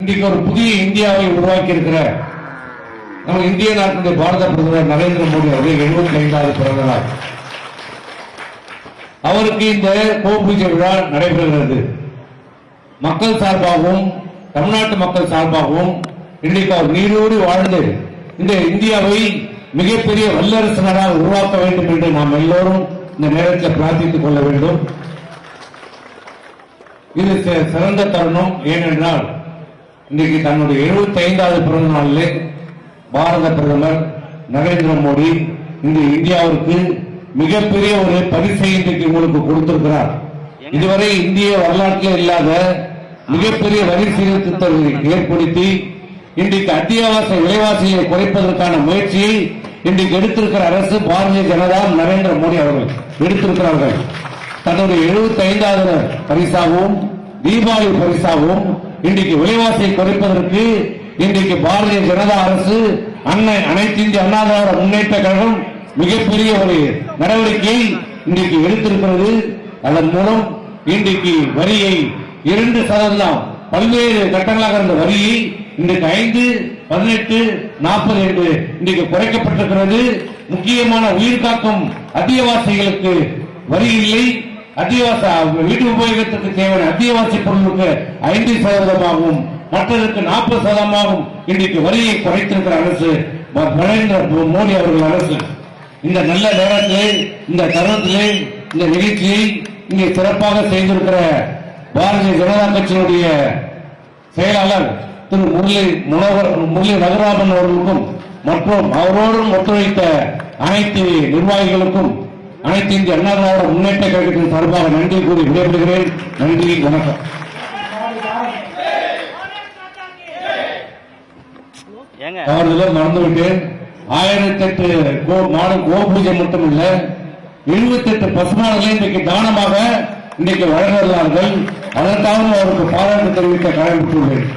இன்றைக்கு ஒரு புதிய இந்தியாவை உருவாக்கி இருக்கிற நம்ம இந்திய நாட்டினுடைய பாரத பிரதமர் நரேந்திர மோடி அவர்கள் 75வது பிறந்த நாள். அவருக்கு இந்த கோபூஜை விழா நடைபெறுகிறது. மக்கள் சார்பாகவும் தமிழ்நாட்டு மக்கள் சார்பாகவும் இன்றைக்கு அவர் நீரோடு வாழ்ந்து இந்த இந்தியாவை மிகப்பெரிய வல்லரசு நாடாக உருவாக்க வேண்டும் என்று நாம் எல்லோரும் இந்த நேரத்தில் பிரார்த்தித்துக் கொள்ள வேண்டும். இது சிறந்த தருணம். ஏனென்றால் இன்றைக்கு தன்னுடைய 75வது பிறந்த நாளிலே பாரத பிரதமர் நரேந்திர மோடி இந்த இந்தியாவிற்கு மிகப்பெரிய ஒரு பரிசை இன்றைக்கு உங்களுக்கு கொடுத்திருக்கிறார். இதுவரை இந்திய வரலாற்றில் இல்லாத மிகப்பெரிய வரி சீர்திருத்தத்தை ஏற்படுத்தி இன்றைக்கு அத்தியாவசிய விலைவாசியை குறைப்பதற்கான முயற்சியை இன்றைக்கு எடுத்திருக்கிற அரசு பாரதிய ஜனதா நரேந்திர மோடி அவர்கள் எடுத்திருக்கிறார்கள். தன்னுடைய 75வது பரிசாகவும் தீபாவளி பரிசாகவும் இன்றைக்கு விலைவாசியை குறைப்பதற்கு இன்றைக்கு பாரதிய ஜனதா அரசு அனைத்து இந்திய அண்ணா திராவிட முன்னேற்ற கழகம் மிகப்பெரிய ஒரு நடவடிக்கையை இன்றைக்கு எடுத்திருக்கிறது. அதன் மூலம் இன்றைக்கு வரியை 2% பல்வேறு கட்டங்களாக இருந்த வரியை இன்றைக்கு 5, 18, 40 என்று இன்றைக்கு குறைக்கப்பட்டிருக்கிறது. முக்கியமான உயிர் காக்கும் அத்தியாவசியங்களுக்கு வரி இல்லை. வீட்டு உபயோகத்திற்கு தேவையான அத்தியாவசிய பொருளுக்கு 5%ஆகவும் மற்றதற்கு 40%ஆகவும் இன்றைக்கு வரியை குறைத்திருக்கிற அரசு நரேந்திர மோடி அவர்கள் அரசு. இந்த நல்ல நேரத்திலே இந்த தருணத்திலே இந்த நிகழ்ச்சியை இங்கே சிறப்பாக செய்திருக்கிற பாரதிய ஜனதா கட்சியினுடைய செயலாளர் திரு முரளி ரகுராமன் அவர்களுக்கும் மற்றும் அவரோடும் ஒத்துழைத்த அனைத்து நிர்வாகிகளுக்கும் அனைத்து இந்திய அண்ணா திராவிட முன்னேற்ற கழகத்தின் சார்பாக நன்றி கூறி விடைபெறுகிறேன். நன்றி, வணக்கம். அவர்களும் மறந்துவிட்டேன். 1008 கோபூஜை மட்டுமல்ல 78 பசுமாடுகளை இன்றைக்கு தானமாக இன்றைக்கு வழங்குகிறார்கள். அதற்காகவும் அவருக்கு பாராட்டு தெரிவிக்க கடமைப்பட்டுள்ளேன்.